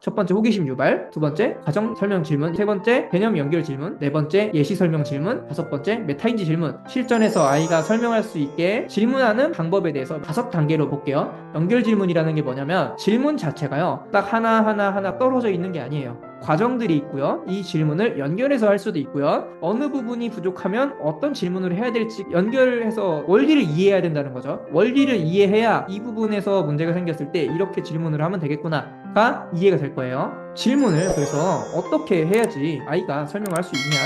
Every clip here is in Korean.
첫 번째 호기심 유발, 두 번째 과정 설명 질문, 세 번째 개념 연결 질문, 네 번째 예시 설명 질문, 다섯 번째 메타인지 질문. 실전에서 아이가 설명할 수 있게 질문하는 방법에 대해서 5단계로 볼게요. 연결 질문이라는 게 뭐냐면 질문 자체가요, 딱 하나 떨어져 있는 게 아니에요. 과정들이 있고요. 이 질문을 연결해서 할 수도 있고요. 어느 부분이 부족하면 어떤 질문을 해야 될지 연결해서 원리를 이해해야 된다는 거죠. 원리를 이해해야 이 부분에서 문제가 생겼을 때 이렇게 질문을 하면 되겠구나가 이해가 될 거예요. 질문을 그래서 어떻게 해야지 아이가 설명할 수 있냐.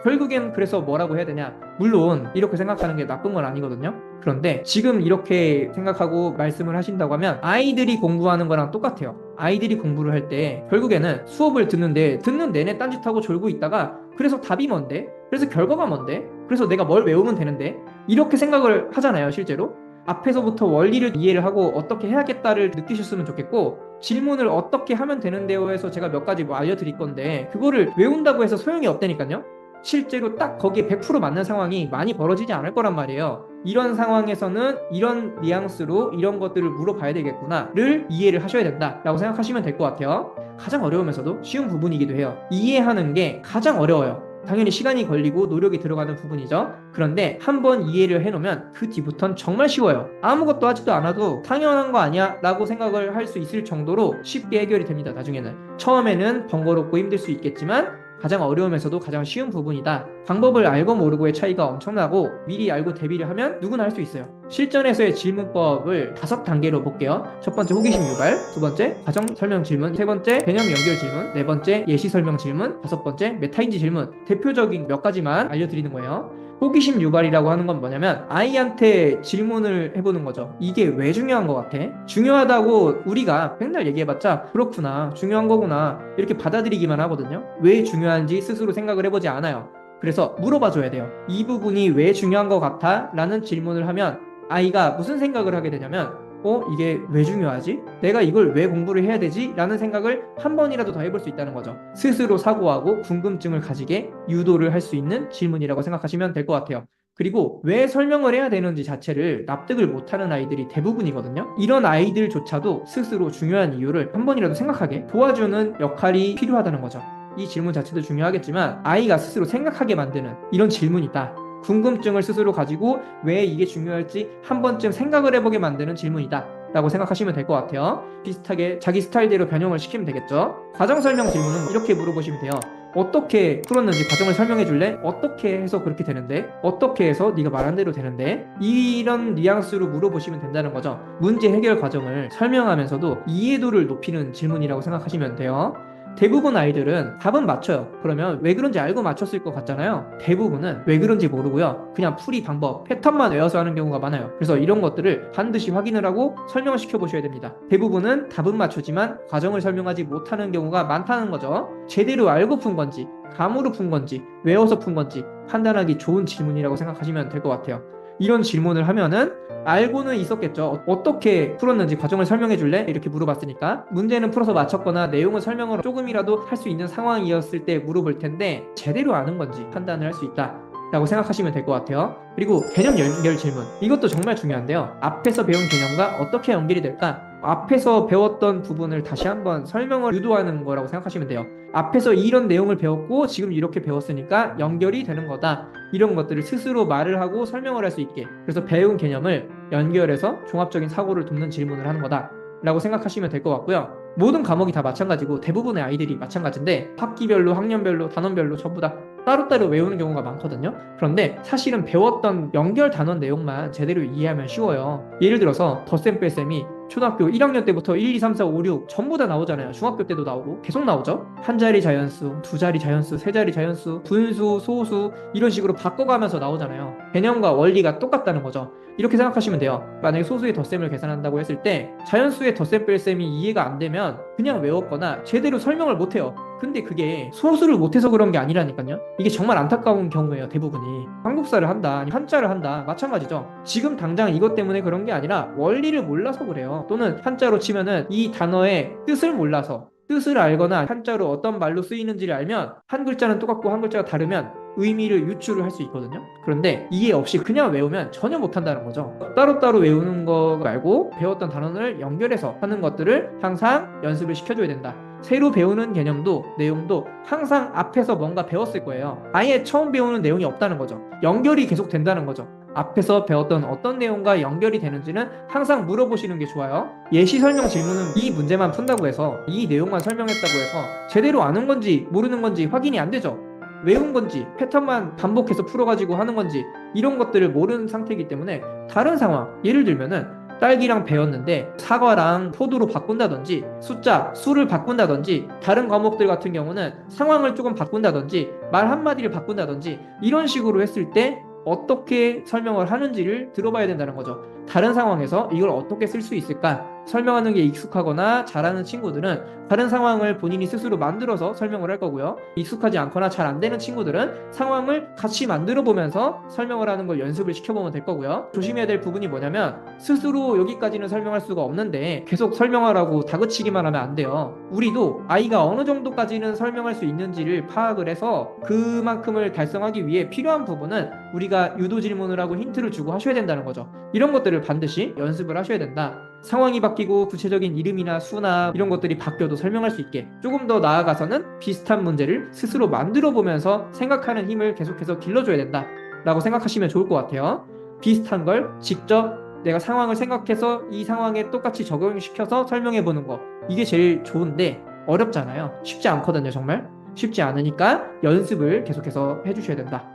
결국엔 그래서 뭐라고 해야 되냐. 물론 이렇게 생각하는 게 나쁜 건 아니거든요. 그런데 지금 이렇게 생각하고 말씀을 하신다고 하면 아이들이 공부하는 거랑 똑같아요. 아이들이 공부를 할 때 결국에는 수업을 듣는데 듣는 내내 딴짓하고 졸고 있다가 그래서 답이 뭔데? 그래서 결과가 뭔데? 그래서 내가 뭘 외우면 되는데? 이렇게 생각을 하잖아요, 실제로. 앞에서부터 원리를 이해를 하고 어떻게 해야겠다를 느끼셨으면 좋겠고, 질문을 어떻게 하면 되는데요 해서 제가 몇 가지 뭐 알려드릴 건데 그거를 외운다고 해서 소용이 없다니까요. 실제로 딱 거기에 100% 맞는 상황이 많이 벌어지지 않을 거란 말이에요. 이런 상황에서는 이런 뉘앙스로 이런 것들을 물어봐야 되겠구나를 이해를 하셔야 된다라고 생각하시면 될 것 같아요. 가장 어려우면서도 쉬운 부분이기도 해요. 이해하는 게 가장 어려워요. 당연히 시간이 걸리고 노력이 들어가는 부분이죠. 그런데 한번 이해를 해놓으면 그 뒤부터는 정말 쉬워요. 아무것도 하지도 않아도 당연한 거 아니야 라고 생각을 할 수 있을 정도로 쉽게 해결이 됩니다. 나중에는 처음에는 번거롭고 힘들 수 있겠지만 가장 어려우면서도 가장 쉬운 부분이다. 방법을 알고 모르고의 차이가 엄청나고 미리 알고 대비를 하면 누구나 할 수 있어요. 실전에서의 질문법을 5단계로 볼게요. 첫 번째 호기심 유발, 두 번째 과정 설명 질문, 세 번째 개념 연결 질문, 네 번째 예시 설명 질문, 다섯 번째 메타인지 질문. 대표적인 몇 가지만 알려드리는 거예요. 호기심 유발이라고 하는 건 뭐냐면 아이한테 질문을 해보는 거죠. 이게 왜 중요한 것 같아? 중요하다고 우리가 맨날 얘기해봤자 그렇구나, 중요한 거구나 이렇게 받아들이기만 하거든요. 왜 중요한지 스스로 생각을 해보지 않아요. 그래서 물어봐줘야 돼요. 이 부분이 왜 중요한 것 같아? 라는 질문을 하면 아이가 무슨 생각을 하게 되냐면 이게 왜 중요하지? 내가 이걸 왜 공부를 해야 되지? 라는 생각을 한 번이라도 더 해볼 수 있다는 거죠. 스스로 사고하고 궁금증을 가지게 유도를 할 수 있는 질문이라고 생각하시면 될 것 같아요. 그리고 왜 설명을 해야 되는지 자체를 납득을 못하는 아이들이 대부분이거든요. 이런 아이들조차도 스스로 중요한 이유를 한 번이라도 생각하게 도와주는 역할이 필요하다는 거죠. 이 질문 자체도 중요하겠지만 아이가 스스로 생각하게 만드는 이런 질문이다. 궁금증을 스스로 가지고 왜 이게 중요할지 한 번쯤 생각을 해보게 만드는 질문이다 라고 생각하시면 될 것 같아요. 비슷하게 자기 스타일대로 변형을 시키면 되겠죠. 과정 설명 질문은 이렇게 물어보시면 돼요. 어떻게 풀었는지 과정을 설명해 줄래? 어떻게 해서 그렇게 되는데? 어떻게 해서 네가 말한 대로 되는데? 이런 뉘앙스로 물어보시면 된다는 거죠. 문제 해결 과정을 설명하면서도 이해도를 높이는 질문이라고 생각하시면 돼요. 대부분 아이들은 답은 맞춰요. 그러면 왜 그런지 알고 맞췄을 것 같잖아요. 대부분은 왜 그런지 모르고요. 그냥 풀이 방법, 패턴만 외워서 하는 경우가 많아요. 그래서 이런 것들을 반드시 확인을 하고 설명을 시켜보셔야 됩니다. 대부분은 답은 맞추지만 과정을 설명하지 못하는 경우가 많다는 거죠. 제대로 알고 푼 건지, 감으로 푼 건지, 외워서 푼 건지 판단하기 좋은 질문이라고 생각하시면 될 것 같아요. 이런 질문을 하면은 알고는 있었겠죠. 어떻게 풀었는지 과정을 설명해 줄래? 이렇게 물어봤으니까 문제는 풀어서 맞췄거나 내용을 설명을 조금이라도 할 수 있는 상황이었을 때 물어볼 텐데 제대로 아는 건지 판단을 할 수 있다 라고 생각하시면 될 것 같아요. 그리고 개념 연결 질문, 이것도 정말 중요한데요. 앞에서 배운 개념과 어떻게 연결이 될까? 앞에서 배웠던 부분을 다시 한번 설명을 유도하는 거라고 생각하시면 돼요. 앞에서 이런 내용을 배웠고 지금 이렇게 배웠으니까 연결이 되는 거다. 이런 것들을 스스로 말을 하고 설명을 할 수 있게, 그래서 배운 개념을 연결해서 종합적인 사고를 돕는 질문을 하는 거다 라고 생각하시면 될 것 같고요. 모든 과목이 다 마찬가지고 대부분의 아이들이 마찬가지인데 학기별로 학년별로 단원별로 전부 다 따로따로 외우는 경우가 많거든요. 그런데 사실은 배웠던 연결 단원 내용만 제대로 이해하면 쉬워요. 예를 들어서 덧셈 뺄셈이 초등학교 1학년 때부터 1, 2, 3, 4, 5, 6 전부 다 나오잖아요. 중학교 때도 나오고 계속 나오죠. 한 자리 자연수, 두 자리 자연수, 세 자리 자연수, 분수, 소수 이런 식으로 바꿔가면서 나오잖아요. 개념과 원리가 똑같다는 거죠. 이렇게 생각하시면 돼요. 만약에 소수의 덧셈을 계산한다고 했을 때 자연수의 덧셈 뺄셈이 이해가 안 되면 그냥 외웠거나 제대로 설명을 못해요. 근데 그게 소수를 못해서 그런 게 아니라니까요. 이게 정말 안타까운 경우예요. 대부분이 한국사를 한다, 아니 한자를 한다, 마찬가지죠. 지금 당장 이것 때문에 그런 게 아니라 원리를 몰라서 그래요. 또는 한자로 치면은 이 단어의 뜻을 몰라서 뜻을 알거나 한자로 어떤 말로 쓰이는지를 알면 한 글자는 똑같고 한 글자가 다르면 의미를 유추를 할 수 있거든요. 그런데 이해 없이 그냥 외우면 전혀 못한다는 거죠. 따로따로 외우는 거 말고 배웠던 단원을 연결해서 하는 것들을 항상 연습을 시켜줘야 된다. 새로 배우는 개념도 내용도 항상 앞에서 뭔가 배웠을 거예요. 아예 처음 배우는 내용이 없다는 거죠. 연결이 계속 된다는 거죠. 앞에서 배웠던 어떤 내용과 연결이 되는지는 항상 물어보시는 게 좋아요. 예시 설명 질문은 이 문제만 푼다고 해서 이 내용만 설명했다고 해서 제대로 아는 건지 모르는 건지 확인이 안 되죠. 외운 건지 패턴만 반복해서 풀어가지고 하는 건지 이런 것들을 모르는 상태이기 때문에 다른 상황, 예를 들면은 딸기랑 배웠는데 사과랑 포도로 바꾼다든지 숫자, 수를 바꾼다든지 다른 과목들 같은 경우는 상황을 조금 바꾼다든지 말 한마디를 바꾼다든지 이런 식으로 했을 때 어떻게 설명을 하는지를 들어봐야 된다는 거죠. 다른 상황에서 이걸 어떻게 쓸 수 있을까? 설명하는 게 익숙하거나 잘하는 친구들은 다른 상황을 본인이 스스로 만들어서 설명을 할 거고요. 익숙하지 않거나 잘 안 되는 친구들은 상황을 같이 만들어 보면서 설명을 하는 걸 연습을 시켜보면 될 거고요. 조심해야 될 부분이 뭐냐면 스스로 여기까지는 설명할 수가 없는데 계속 설명하라고 다그치기만 하면 안 돼요. 우리도 아이가 어느 정도까지는 설명할 수 있는지를 파악을 해서 그만큼을 달성하기 위해 필요한 부분은 우리가 유도 질문을 하고 힌트를 주고 하셔야 된다는 거죠. 이런 것들을 반드시 연습을 하셔야 된다. 상황이 바뀌고 구체적인 이름이나 수나 이런 것들이 바뀌어도 설명할 수 있게 조금 더 나아가서는 비슷한 문제를 스스로 만들어 보면서 생각하는 힘을 계속해서 길러줘야 된다 라고 생각하시면 좋을 것 같아요. 비슷한 걸 직접 내가 상황을 생각해서 이 상황에 똑같이 적용시켜서 설명해 보는 거 이게 제일 좋은데 어렵잖아요. 쉽지 않거든요. 정말 쉽지 않으니까 연습을 계속해서 해주셔야 된다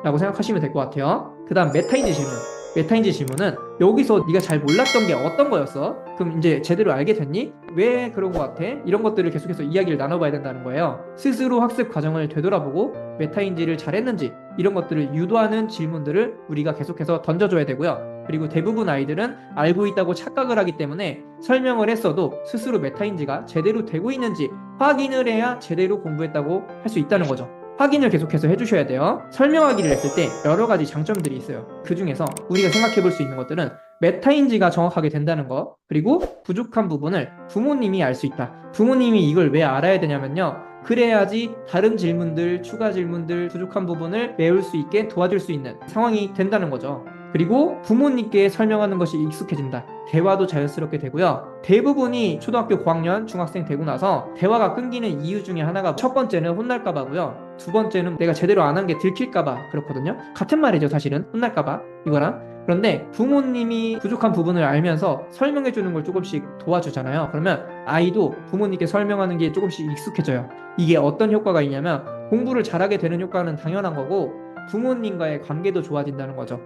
라고 생각하시면 될 것 같아요. 그 다음 메타인지 질문. 메타인지 질문은 여기서 네가 잘 몰랐던 게 어떤 거였어? 그럼 이제 제대로 알게 됐니? 왜 그런 거 같아? 이런 것들을 계속해서 이야기를 나눠봐야 된다는 거예요. 스스로 학습 과정을 되돌아보고 메타인지를 잘했는지 이런 것들을 유도하는 질문들을 우리가 계속해서 던져줘야 되고요. 그리고 대부분 아이들은 알고 있다고 착각을 하기 때문에 설명을 했어도 스스로 메타인지가 제대로 되고 있는지 확인을 해야 제대로 공부했다고 할 수 있다는 거죠. 확인을 계속해서 해주셔야 돼요. 설명하기를 했을 때 여러 가지 장점들이 있어요. 그 중에서 우리가 생각해 볼 수 있는 것들은 메타인지가 정확하게 된다는 거, 그리고 부족한 부분을 부모님이 알 수 있다. 부모님이 이걸 왜 알아야 되냐면요. 그래야지 다른 질문들, 추가 질문들, 부족한 부분을 외울 수 있게 도와줄 수 있는 상황이 된다는 거죠. 그리고 부모님께 설명하는 것이 익숙해진다. 대화도 자연스럽게 되고요. 대부분이 초등학교 고학년, 중학생 되고 나서 대화가 끊기는 이유 중에 하나가 첫 번째는 혼날까 봐고요. 두 번째는 내가 제대로 안 한 게 들킬까 봐 그렇거든요. 같은 말이죠, 사실은. 혼날까 봐 이거랑. 그런데 부모님이 부족한 부분을 알면서 설명해 주는 걸 조금씩 도와주잖아요. 그러면 아이도 부모님께 설명하는 게 조금씩 익숙해져요. 이게 어떤 효과가 있냐면 공부를 잘하게 되는 효과는 당연한 거고 부모님과의 관계도 좋아진다는 거죠.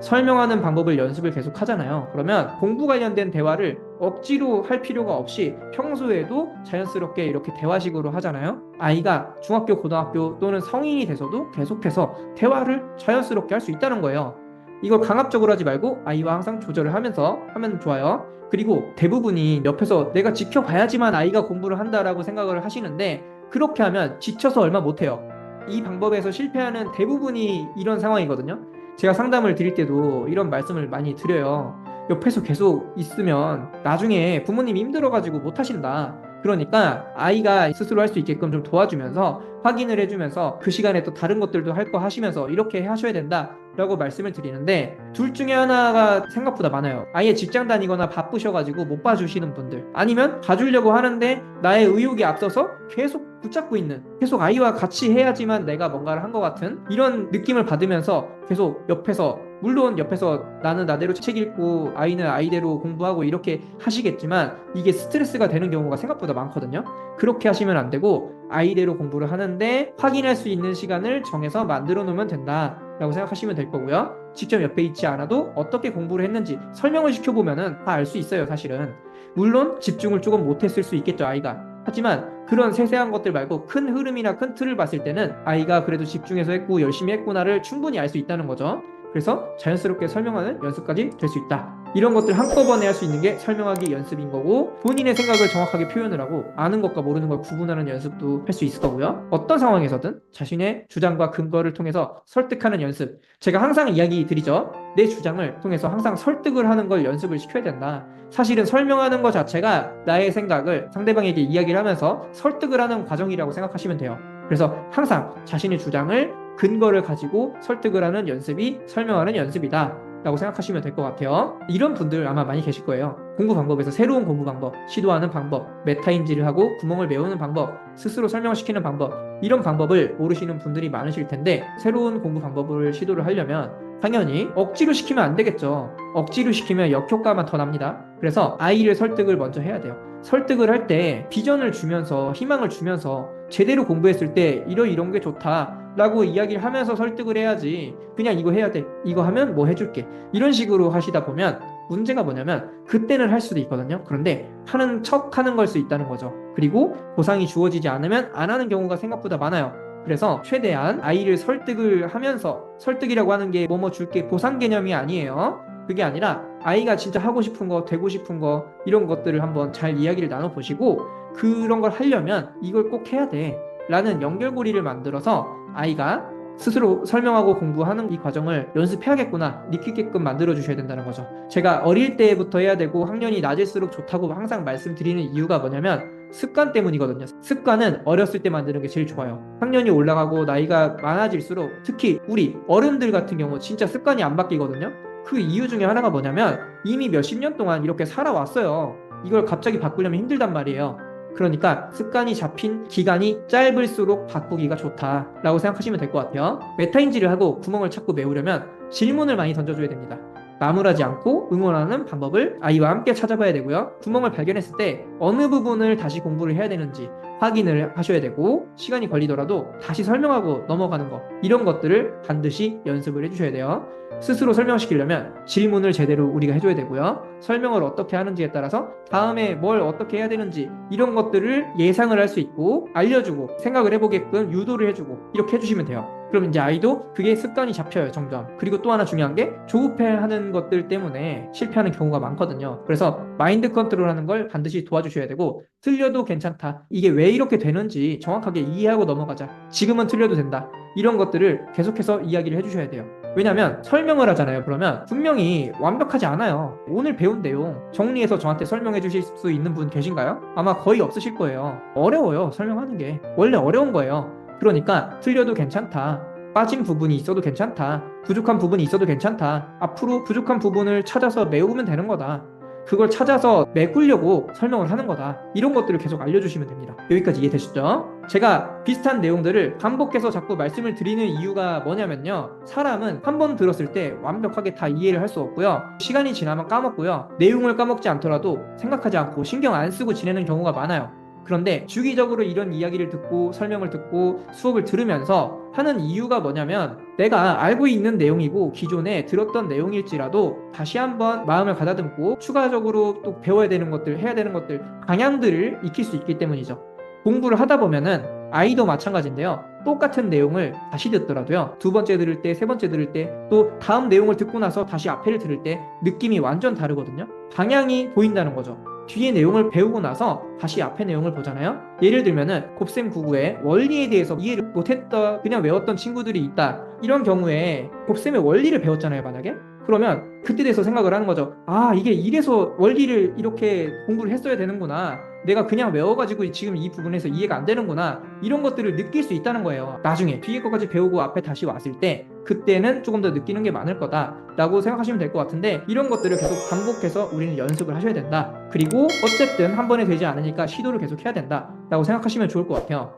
설명하는 방법을 연습을 계속 하잖아요. 그러면 공부 관련된 대화를 억지로 할 필요가 없이 평소에도 자연스럽게 이렇게 대화식으로 하잖아요. 아이가 중학교, 고등학교 또는 성인이 돼서도 계속해서 대화를 자연스럽게 할 수 있다는 거예요. 이걸 강압적으로 하지 말고 아이와 항상 조절을 하면서 하면 좋아요. 그리고 대부분이 옆에서 내가 지켜봐야지만 아이가 공부를 한다라고 생각을 하시는데 그렇게 하면 지쳐서 얼마 못해요. 이 방법에서 실패하는 대부분이 이런 상황이거든요. 제가 상담을 드릴 때도 이런 말씀을 많이 드려요. 옆에서 계속 있으면 나중에 부모님이 힘들어가지고 못하신다. 그러니까 아이가 스스로 할 수 있게끔 좀 도와주면서 확인을 해주면서 그 시간에 또 다른 것들도 할 거 하시면서 이렇게 하셔야 된다 라고 말씀을 드리는데 둘 중에 하나가 생각보다 많아요. 아예 직장 다니거나 바쁘셔가지고 못 봐주시는 분들, 아니면 봐주려고 하는데 나의 의욕이 앞서서 계속 붙잡고 있는, 계속 아이와 같이 해야지만 내가 뭔가를 한 것 같은 이런 느낌을 받으면서 계속 옆에서, 물론 옆에서 나는 나대로 책 읽고 아이는 아이대로 공부하고 이렇게 하시겠지만 이게 스트레스가 되는 경우가 생각보다 많거든요. 그렇게 하시면 안 되고 아이대로 공부를 하는데 확인할 수 있는 시간을 정해서 만들어 놓으면 된다 라고 생각하시면 될 거고요. 직접 옆에 있지 않아도 어떻게 공부를 했는지 설명을 시켜보면 다 알 수 있어요. 사실은 물론 집중을 조금 못했을 수 있겠죠, 아이가. 하지만 그런 세세한 것들 말고 큰 흐름이나 큰 틀을 봤을 때는 아이가 그래도 집중해서 했고 열심히 했구나를 충분히 알 수 있다는 거죠. 그래서 자연스럽게 설명하는 연습까지 될 수 있다. 이런 것들 한꺼번에 할 수 있는 게 설명하기 연습인 거고, 본인의 생각을 정확하게 표현을 하고 아는 것과 모르는 걸 구분하는 연습도 할 수 있을 거고요. 어떤 상황에서든 자신의 주장과 근거를 통해서 설득하는 연습. 제가 항상 이야기 드리죠. 내 주장을 통해서 항상 설득을 하는 걸 연습을 시켜야 된다. 사실은 설명하는 것 자체가 나의 생각을 상대방에게 이야기를 하면서 설득을 하는 과정이라고 생각하시면 돼요. 그래서 항상 자신의 주장을 근거를 가지고 설득을 하는 연습이 설명하는 연습이다 라고 생각하시면 될 것 같아요. 이런 분들 아마 많이 계실 거예요. 공부 방법에서 새로운 공부 방법, 시도하는 방법, 메타인지를 하고 구멍을 메우는 방법, 스스로 설명시키는 방법, 이런 방법을 모르시는 분들이 많으실 텐데, 새로운 공부 방법을 시도를 하려면 당연히 억지로 시키면 안 되겠죠. 억지로 시키면 역효과만 더 납니다. 그래서 아이를 설득을 먼저 해야 돼요. 설득을 할 때 비전을 주면서, 희망을 주면서, 제대로 공부했을 때 이런 게 좋다 라고 이야기를 하면서 설득을 해야지, 그냥 이거 해야 돼, 이거 하면 뭐 해줄게, 이런 식으로 하시다 보면 문제가 뭐냐면 그때는 할 수도 있거든요. 그런데 하는 척 하는 걸 수 있다는 거죠. 그리고 보상이 주어지지 않으면 안 하는 경우가 생각보다 많아요. 그래서 최대한 아이를 설득을 하면서, 설득이라고 하는 게 뭐뭐 줄게 보상 개념이 아니에요. 그게 아니라 아이가 진짜 하고 싶은 거, 되고 싶은 거, 이런 것들을 한번 잘 이야기를 나눠보시고, 그런 걸 하려면 이걸 꼭 해야 돼 라는 연결고리를 만들어서 아이가 스스로 설명하고 공부하는 이 과정을 연습해야겠구나 느끼게끔 만들어 주셔야 된다는 거죠. 제가 어릴 때부터 해야 되고 학년이 낮을수록 좋다고 항상 말씀드리는 이유가 뭐냐면 습관 때문이거든요. 습관은 어렸을 때 만드는 게 제일 좋아요. 학년이 올라가고 나이가 많아질수록, 특히 우리 어른들 같은 경우 진짜 습관이 안 바뀌거든요. 그 이유 중에 하나가 뭐냐면 이미 몇십 년 동안 이렇게 살아왔어요. 이걸 갑자기 바꾸려면 힘들단 말이에요. 그러니까 습관이 잡힌 기간이 짧을수록 바꾸기가 좋다라고 생각하시면 될 것 같아요. 메타인지를 하고 구멍을 찾고 메우려면 질문을 많이 던져줘야 됩니다. 나무라지 않고 응원하는 방법을 아이와 함께 찾아봐야 되고요. 구멍을 발견했을 때 어느 부분을 다시 공부를 해야 되는지 확인을 하셔야 되고, 시간이 걸리더라도 다시 설명하고 넘어가는 거, 이런 것들을 반드시 연습을 해주셔야 돼요. 스스로 설명시키려면 질문을 제대로 우리가 해줘야 되고요. 설명을 어떻게 하는지에 따라서 다음에 뭘 어떻게 해야 되는지, 이런 것들을 예상을 할 수 있고 알려주고 생각을 해보게끔 유도를 해주고, 이렇게 해주시면 돼요. 그럼 이제 아이도 그게 습관이 잡혀요, 점점. 그리고 또 하나 중요한 게 조급해하는 것들 때문에 실패하는 경우가 많거든요. 그래서 마인드 컨트롤하는 걸 반드시 도와주셔야 되고, 틀려도 괜찮다, 이게 왜 이렇게 되는지 정확하게 이해하고 넘어가자, 지금은 틀려도 된다, 이런 것들을 계속해서 이야기를 해주셔야 돼요. 왜냐면 설명을 하잖아요. 그러면 분명히 완벽하지 않아요. 오늘 배운 내용 정리해서 저한테 설명해 주실 수 있는 분 계신가요? 아마 거의 없으실 거예요. 어려워요. 설명하는 게 원래 어려운 거예요. 그러니까 틀려도 괜찮다, 빠진 부분이 있어도 괜찮다, 부족한 부분이 있어도 괜찮다, 앞으로 부족한 부분을 찾아서 메우면 되는 거다, 그걸 찾아서 메꾸려고 설명을 하는 거다, 이런 것들을 계속 알려주시면 됩니다. 여기까지 이해되셨죠? 제가 비슷한 내용들을 반복해서 자꾸 말씀을 드리는 이유가 뭐냐면요, 사람은 한 번 들었을 때 완벽하게 다 이해를 할 수 없고요, 시간이 지나면 까먹고요, 내용을 까먹지 않더라도 생각하지 않고 신경 안 쓰고 지내는 경우가 많아요. 그런데 주기적으로 이런 이야기를 듣고 설명을 듣고 수업을 들으면서 하는 이유가 뭐냐면, 내가 알고 있는 내용이고 기존에 들었던 내용일지라도 다시 한번 마음을 가다듬고 추가적으로 또 배워야 되는 것들, 해야 되는 것들, 방향들을 익힐 수 있기 때문이죠. 공부를 하다 보면은 아이도 마찬가지인데요, 똑같은 내용을 다시 듣더라도요, 두 번째 들을 때, 세 번째 들을 때, 또 다음 내용을 듣고 나서 다시 앞에를 들을 때 느낌이 완전 다르거든요. 방향이 보인다는 거죠. 뒤에 내용을 배우고 나서 다시 앞에 내용을 보잖아요. 예를 들면은 곱셈 99의 원리에 대해서 이해를 못했다, 그냥 외웠던 친구들이 있다. 이런 경우에 곱셈의 원리를 배웠잖아요, 만약에. 그러면 그때 대해서 생각을 하는 거죠. 아, 이게 이래서 원리를 이렇게 공부를 했어야 되는구나, 내가 그냥 외워가지고 지금 이 부분에서 이해가 안 되는구나, 이런 것들을 느낄 수 있다는 거예요. 나중에 뒤에 것까지 배우고 앞에 다시 왔을 때 그때는 조금 더 느끼는 게 많을 거다 라고 생각하시면 될 것 같은데, 이런 것들을 계속 반복해서 우리는 연습을 하셔야 된다. 그리고 어쨌든 한 번에 되지 않으니까 시도를 계속 해야 된다 라고 생각하시면 좋을 것 같아요.